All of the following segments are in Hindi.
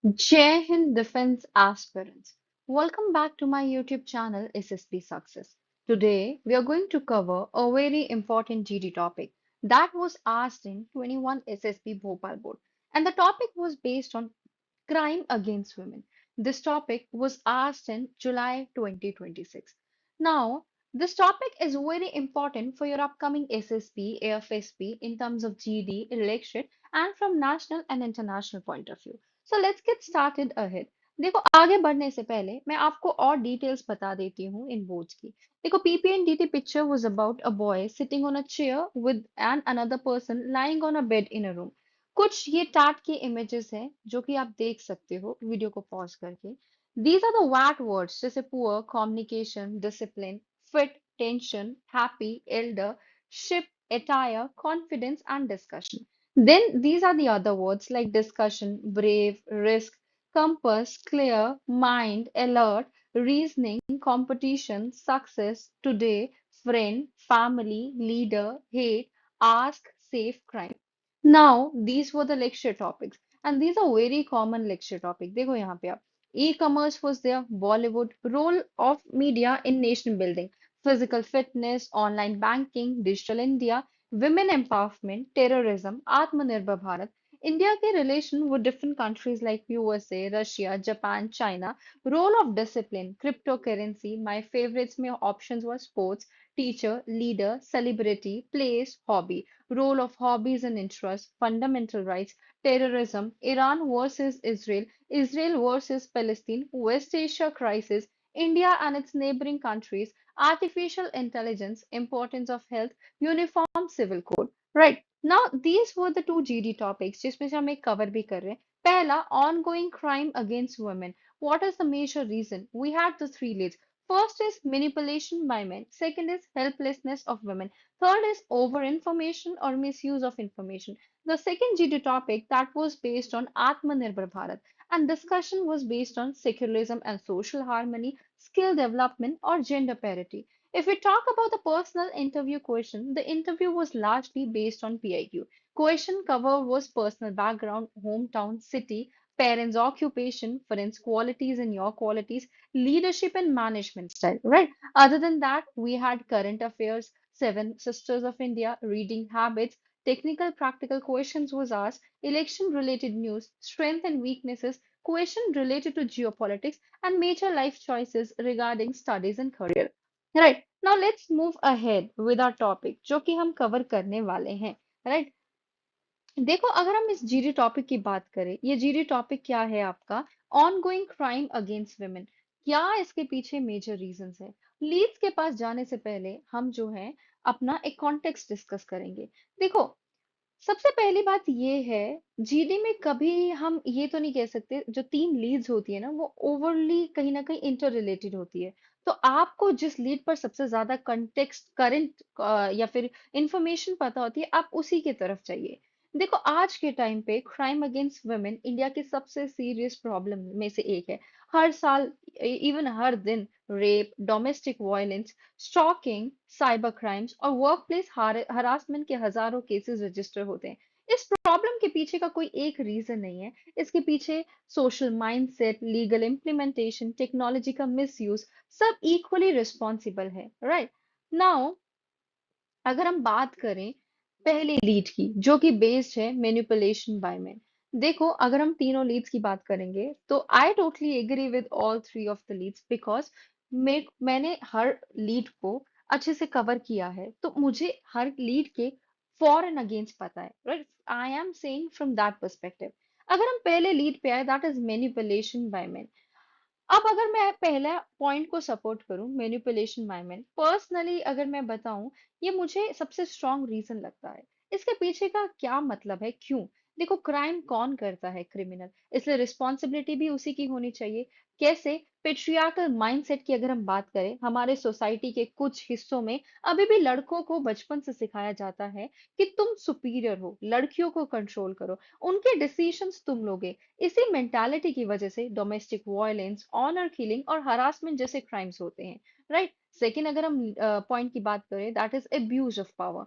Jai Hind Defense Aspirants. Welcome back to my YouTube channel SSB Success. Today we are going to cover a very important GD topic that was asked in 21 SSB Bhopal board, and the topic was based on crime against women. This topic was asked in July 2026. Now, this topic is very important for your upcoming SSB, AFSP in terms of GD, election, and from national and international point of view. So let's get started ahead. देखो आगे बढ़ने से पहले मैं आपको और डिटेल्स बता देती हूँ इन बोर्ड्स की। देखो PPNDT picture was about a boy sitting on a chair with an another person lying on a bed in a room. कुछ ये टैट की इमेजेस हैं जो कि आप देख सकते हो वीडियो को पॉज करके। These are the weight words जैसे poor, communication, discipline, fit, tension, happy, elder, ship, attire, confidence, and discussion. Then these are the other words like discussion, brave, risk, compass, clear, mind, alert, reasoning, competition, success, today, friend, family, leader, hate, ask, safe, crime. Now, these were the lecture topics, and these are very common lecture topic. देखो यहाँ पे आप e-commerce was there, Bollywood, role of media in nation building, physical fitness, online banking, digital India, women empowerment, terrorism, Atmanirbhar Bharat, India के relation with different countries like USA, Russia, Japan, China, role of discipline, cryptocurrency. My favorites में options were sports, teacher, leader, celebrity, place, hobby, role of hobbies and interests, fundamental rights, terrorism, Iran versus Israel, Israel versus Palestine, West Asia crisis, India and its neighboring countries, artificial intelligence, importance of health, uniform civil code. Right. Now, these were the two GD topics जिसमें से हम एक cover भी कर रहे हैं. पहला, ongoing crime against women. What is the major reason? We had the three leads. First is manipulation by men. Second is helplessness of women. Third is over-information or misuse of information. The second GD topic that was based on Atmanirbhar Bharat and discussion was based on secularism and social harmony, skill development or gender parity. If we talk about the personal interview question, the interview was largely based on PIQ. Question cover was personal background, hometown, city, parents' occupation, friends' qualities and your qualities, leadership and management style, right? Other than that, we had current affairs, Seven Sisters of India, reading habits, technical practical questions was asked, election related news, strength and weaknesses, question related to geopolitics, and major life choices regarding studies and career. Right. Now let's move ahead with our topic, जो कि हम cover करने वाले हैं. Right. देखो अगर हम इस जीडी टॉपिक की बात करें ये जीडी टॉपिक क्या है आपका ऑनगोइंग क्राइम अगेंस्ट वुमेन क्या इसके पीछे मेजर रीजंस है लीड्स के पास जाने से पहले हम जो है अपना एक कॉन्टेक्स्ट डिस्कस करेंगे देखो सबसे पहली बात ये है जीडी में कभी हम ये तो नहीं कह सकते जो तीन लीड्स होती है ना वो ओवरली कहीं ना कहीं इंटर रिलेटेड होती है तो आपको जिस लीड पर सबसे ज्यादा कंटेक्स्ट करंट या फिर इंफॉर्मेशन पता होती है आप उसी की तरफ चाहिए देखो आज के टाइम पे क्राइम अगेंस्ट वुमेन इंडिया की सबसे सीरियस प्रॉब्लम में से एक है हर साल इवन हर दिन rape domestic violence stalking cyber crimes और वर्कप्लेस हरासमेंट के हजारों केसेस रजिस्टर होते हैं इस प्रॉब्लम के पीछे का कोई एक रीजन नहीं है इसके पीछे social mindset legal implementation technology का मिसयूज सब इक्वली रिस्पॉन्सिबल है राइट नाउ अगर हम बात करें पहले लीड की जो कि बेस्ड है मैनिपुलेशन बाय मेन देखो अगर हम तीनों लीड्स की बात करेंगे तो I totally agree with all three of the leads because मैंने हर लीड को अच्छे से कवर किया है तो मुझे हर लीड के फॉर एंड अगेंस्ट पता है right I am saying from that perspective अगर हम पहले लीड पे आए that is manipulation by men अब अगर मैं पहला पॉइंट को सपोर्ट करूं मैनिपुलेशन बाय मेन पर्सनली अगर मैं बताऊं ये मुझे सबसे स्ट्रांग रीजन लगता है इसके पीछे का क्या मतलब है क्यों देखो क्राइम कौन करता है क्रिमिनल इसलिए रिस्पॉन्सिबिलिटी भी उसी की होनी चाहिए कैसे पेट्रियार्कल माइंडसेट की अगर हम बात करें हमारे सोसाइटी के कुछ हिस्सों में अभी भी लड़कों को बचपन से सिखाया जाता है कि तुम सुपीरियर हो लड़कियों को कंट्रोल करो उनके डिसीजंस तुम लोगे इसी मेंटालिटी की वजह से डोमेस्टिक वायलेंस ऑनर किलिंग और हरासमेंट जैसे क्राइम्स होते हैं राइट सेकंड अगर हम पॉइंट की बात करें that is abuse of power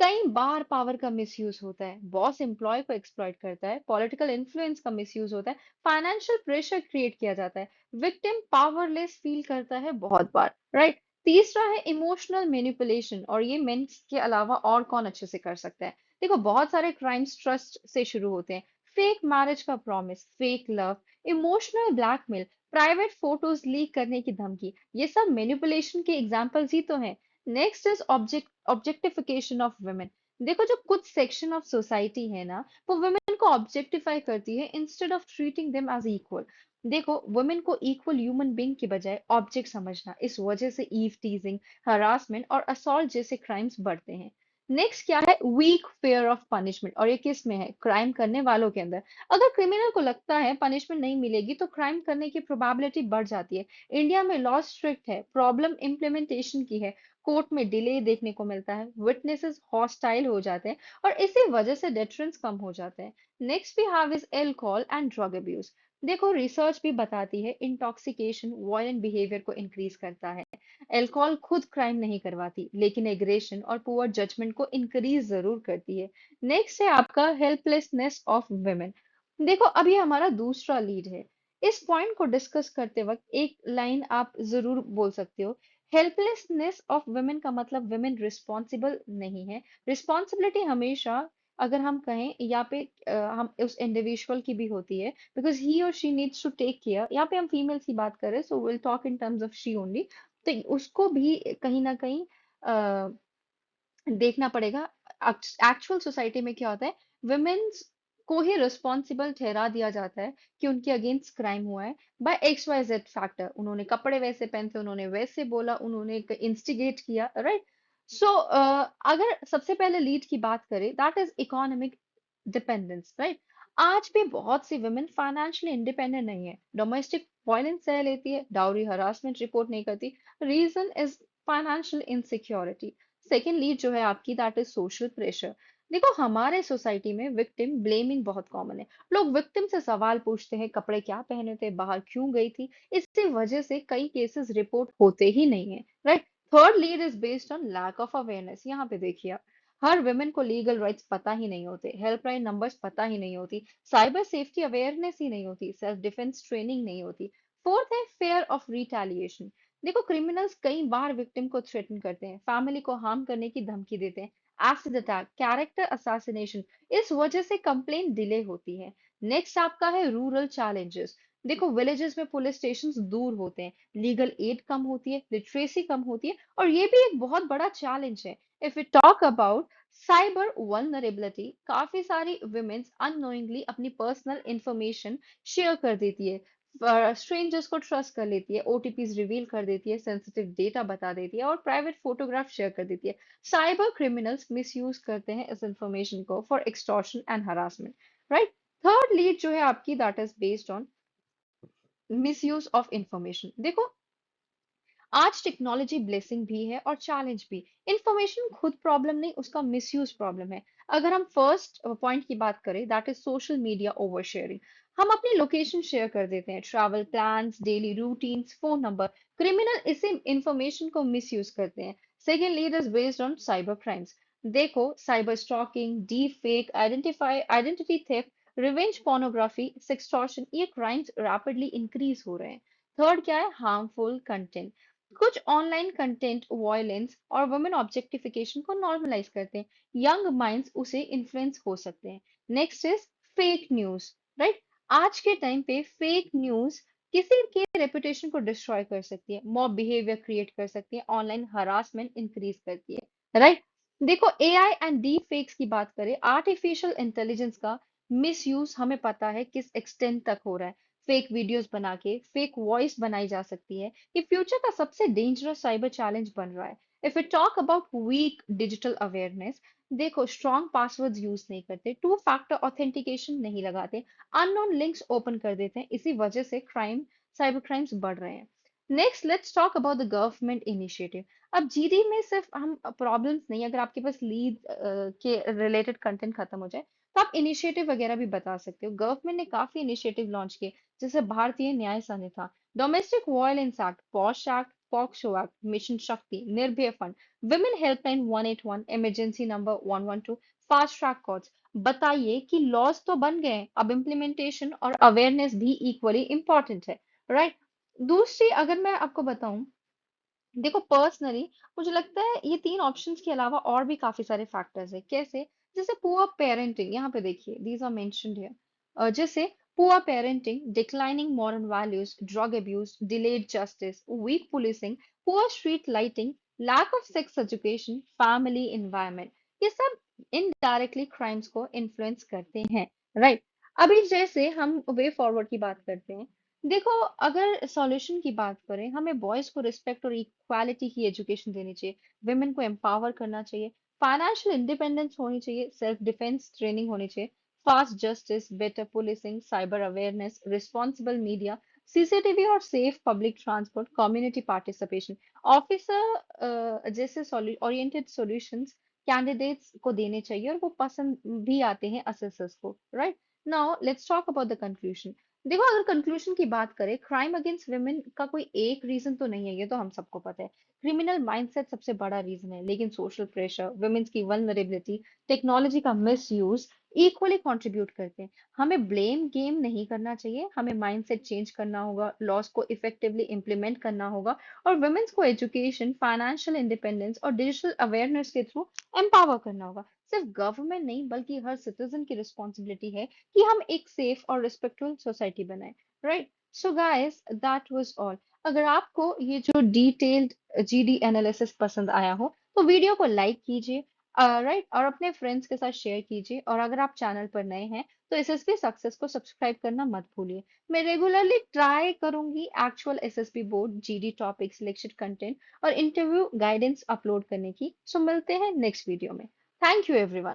कई बार पावर का मिसयूज होता है, बॉस एम्प्लॉय को एक्सप्लॉइट करता है, पॉलिटिकल इन्फ्लुएंस का मिसयूज होता है, फाइनेंशियल प्रेशर क्रिएट किया जाता है, विक्टिम पावरलेस फील करता है बहुत बार, राइट। तीसरा है इमोशनल मैनिपुलेशन, और ये मेंस के अलावा और कौन अच्छे से कर सकता है। देखो बहुत सारे क्राइम्स ट्रस्ट से शुरू होते हैं, फेक मैरिज का promise, fake love, emotional blackmail, private photos leak करने की धमकी, ये सब मैनिपुलेशन के एग्जांपल्स ही तो हैं। Next is objectification of women. देखो जो कुछ सेक्शन ऑफ सोसाइटी है ना, वो वुमेन को ऑब्जेक्टिफाई करती है instead of treating them as equal. देखो वुमेन को इक्वल ह्यूमन बीइंग की बजाय ऑब्जेक्ट समझना, इस वजह से ईव टीजिंग, हरासमेंट और असॉल्ट जैसे क्राइम्स बढ़ते हैं। नेक्स्ट क्या है, वीक फेयर ऑफ पनिशमेंट, और ये किस में है, क्राइम करने वालों के अंदर। अगर क्रिमिनल को लगता है पनिशमेंट नहीं मिलेगी तो क्राइम करने की प्रोबेबिलिटी बढ़ जाती है। इंडिया में लॉ स्ट्रिक्ट है, प्रॉब्लम इम्प्लीमेंटेशन की है, कोर्ट में डिले देखने को मिलता है, विटनेसेस हॉस्टाइल हो जाते हैं, और इसी वजह से डेटरेंस कम हो जाते हैं। Next we have is alcohol and drug abuse. देखो रिसर्च भी बताती है इंटॉक्सिकेशन वायलेंट बिहेवियर को इंक्रीज करता है। अल्कोहल खुद क्राइम नहीं करवाती, लेकिन एग्रेशन और पुअर जजमेंट को इंक्रीज जरूर करती है। नेक्स्ट है आपका हेल्पलेसनेस ऑफ वुमेन। देखो अभी हमारा दूसरा लीड है, इस पॉइंट को डिस्कस करते वक्त एक लाइन आप जरूर बोल सकते हो। हेल्पलेसनेस ऑफ वुमेन का मतलब वुमेन रिस्पॉन्सिबल नहीं है। रिस्पॉन्सिबिलिटी हमेशा, अगर हम कहें यहाँ पे हम उस इंडिविजुअल की भी होती है, बिकॉज ही और she needs to take care. यहाँ पे हम फीमेल्स की बात करें, so will talk in terms of she only. तो उसको भी कहीं ना कहीं देखना पड़ेगा। एक्चुअल सोसाइटी में क्या होता है, वुमेन्स को ही रिस्पॉन्सिबल ठहरा दिया जाता है कि उनके अगेंस्ट क्राइम हुआ है by X Y Z factor. उन्होंने कपड़े वैसे पहनते, उन्होंने वैसे बोला, उन्होंने इंस्टिगेट किया, राइट। सो अगर सबसे पहले लीड की बात करें, that is economic dependence, right. आज भी बहुत सी वुमेन फाइनेंशियली इंडिपेंडेंट नहीं है, डोमेस्टिक वायलेंस सह लेती है, डाउरी हरासमेंट रिपोर्ट नहीं करती। Reason is financial insecurity. Second lead जो है आपकी, दैट इज सोशल प्रेशर। देखो हमारे सोसाइटी में विक्टिम ब्लेमिंग बहुत कॉमन है। लोग विक्टिम से सवाल पूछते हैं, कपड़े क्या पहने थे, बाहर क्यों गई थी। इसी वजह से कई केसेस रिपोर्ट होते ही नहीं है, right. Third lead is based on lack of awareness. यहाँ पे देखिए आप, हर वुमेन को लीगल राइट्स पता ही नहीं होते, हेल्पलाइन नंबर्स पता ही नहीं होती, साइबर सेफ्टी अवेयरनेस ही नहीं होती, सेल्फ डिफेंस ट्रेनिंग नहीं होती। फोर्थ है फेयर ऑफ रिटेलिएशन। देखो क्रिमिनल्स कई बार विक्टिम को थ्रेटन करते हैं, फैमिली को हार्म करने की धमकी देते हैं, एसिड अटैक, कैरेक्टर असैसिनेशन। इस वजह से कंप्लेंट डिले होती है। नेक्स्ट आपका है रूरल चैलेंजेस। देखो विलेजेस में पुलिस स्टेशंस दूर होते हैं, लीगल एड कम होती है, लिटरेसी कम होती है, और ये भी एक बहुत बड़ा चैलेंज है। If you talk about cyber vulnerability, काफी सारी वुमेन्स अननोइंगली अपनी पर्सनल इंफॉर्मेशन शेयर कर देती है, स्ट्रेंजर्स को ट्रस्ट कर लेती है, ओटीपीज रिवील कर देती है, सेंसिटिव डेटा बता देती है, और प्राइवेट फोटोग्राफ शेयर कर देती है। साइबर क्रिमिनल्स मिसयूज करते हैं इस इंफॉर्मेशन को for extortion and harassment, right. Third lead जो है आपकी, that is based on misuse of information. देखो आज टेक्नोलॉजी ब्लेसिंग भी है और चैलेंज भी। इंफॉर्मेशन खुद प्रॉब्लम नहीं, उसका मिसयूज प्रॉब्लम है। अगर हम फर्स्ट पॉइंट की बात करें, that is social media over sharing. हम अपनी लोकेशन शेयर कर देते हैं, travel plans, daily routines, phone number. Criminal इसी इंफॉर्मेशन को मिसयूज करते हैं। Second lead is based on cyber crimes. देखो cyber stalking, deep fake, identity theft, revenge pornography, sextortion, ये क्राइम्स रैपिडली इंक्रीज हो रहे हैं। थर्ड क्या है, हार्मफुल कंटेंट। कुछ ऑनलाइन कंटेंट वॉयलेंस और वुमेन ऑब्जेक्टिफिकेशन को नॉर्मलाइज करते हैं, यंग माइंड्स उसे इन्फ्लुएंस हो सकते हैं। Next is fake news, right. आज के टाइम पे फेक न्यूज किसी के रेपुटेशन को डिस्ट्रॉय कर सकती है, मॉब बिहेवियर क्रिएट कर सकती है, ऑनलाइन हरासमेंट इंक्रीज करती है, राइट। देखो एआई एंड डी फेक्स की बात करें, आर्टिफिशियल इंटेलिजेंस का मिसयूज हमें पता है किस एक्सटेंट तक हो रहा है। फेक वीडियोस बना के फेक वॉइस बनाई जा सकती है। ये फ्यूचर का सबसे डेंजरस साइबर चैलेंज बन रहा है। If you talk about weak digital awareness, देखो स्ट्रॉन्ग पासवर्ड्स यूज नहीं करते, टू फैक्टर ऑथेंटिकेशन नहीं लगाते, अननोन लिंक्स ओपन कर देते हैं, इसी वजह से साइबर क्राइम्स बढ़ रहे हैं। Next let's talk about the government initiative. अब जीडी में सिर्फ हम प्रॉब्लम्स नहीं, अगर आपके पास लीड के रिलेटेड कंटेंट खत्म हो जाए तो आप इनिशिएटिव वगैरह भी बता सकते हो। गवर्नमेंट ने काफी इनिशिएटिव लॉन्च किए, जैसे Bharatiya Nyaya Sanhita, domestic violence act, POSH act, POCSO act, mission Shakti, Nirbhaya fund, women helpline 181, emergency number 112, fast track courts. बताइए कि लॉज तो बन गए हैं, अब इम्प्लीमेंटेशन और अवेयरनेस भी इक्वली इंपॉर्टेंट है, राइट? दूसरी अगर मैं आपको बताऊं, देखो पर्सनली मुझे लगता है ये तीन ऑप्शंस के अलावा और भी काफी सारे फैक्टर्स है। कैसे? जैसे पुअर पेरेंटिंग, यहाँ पे देखिए दीज आर मेंशन्ड हियर। जैसे poor parenting, declining moral values, drug abuse, delayed justice, weak policing, poor street lighting, lack of sex education, family environment, ये सब इनडायरेक्टली क्राइम्स को इन्फ्लुएंस करते हैं, राइट? अभी जैसे हम वे फॉरवर्ड की बात करते हैं, देखो अगर सॉल्यूशन की बात करें, हमें बॉयज को रिस्पेक्ट और इक्वालिटी की एजुकेशन देनी चाहिए, वुमेन को एम्पावर करना चाहिए, फाइनेंशियल इंडिपेंडेंस होनी चाहिए, सेल्फ डिफेंस ट्रेनिंग होनी चाहिए, fast justice, better policing, cyber awareness, responsible media, CCTV और safe public transport, community participation, officer जैसे ओरिएंटेड सॉल्यूशंस कैंडिडेट्स को देने चाहिए और वो पसंद भी आते हैं असेसर्स को, right? Now let's talk about the conclusion. देखो अगर कंक्लूजन की बात करें, क्राइम अगेंस्ट वुमेन का कोई एक रीजन तो नहीं है, ये तो हम सबको पता है। क्रिमिनल माइंडसेट सबसे बड़ा रीजन है, लेकिन सोशल प्रेशर, वुमेन्स की वल्नरेबिलिटी, टेक्नोलॉजी का मिसयूज इक्वली कंट्रीब्यूट करते हैं। हमें ब्लेम गेम नहीं करना चाहिए, हमें माइंडसेट चेंज करना होगा, लॉस को इफेक्टिवली इंप्लीमेंट करना होगा और वुमेन्स को एजुकेशन, फाइनेंशियल इंडिपेंडेंस और डिजिटल अवेयरनेस के थ्रू एम्पावर करना होगा। सिर्फ गवर्नमेंट नहीं बल्कि हर सिटीजन की रिस्पॉन्सिबिलिटी है कि हम एक सेफ और रिस्पेक्टफुल सोसाइटी बनाएं, right? So guys that was all. अगर आपको ये जो डिटेल्ड जीडी एनालिसिस पसंद आया हो तो वीडियो को लाइक कीजिए, राइट? और अपने फ्रेंड्स के साथ शेयर कीजिए, और अगर आप चैनल पर नए हैं तो एसएसबी सक्सेस को सब्सक्राइब करना मत भूलिए। मैं रेगुलरली ट्राई करूंगी actual SSB board GD topics, lecture content और इंटरव्यू गाइडेंस अपलोड करने की। सो मिलते हैं नेक्स्ट वीडियो में। Thank you everyone.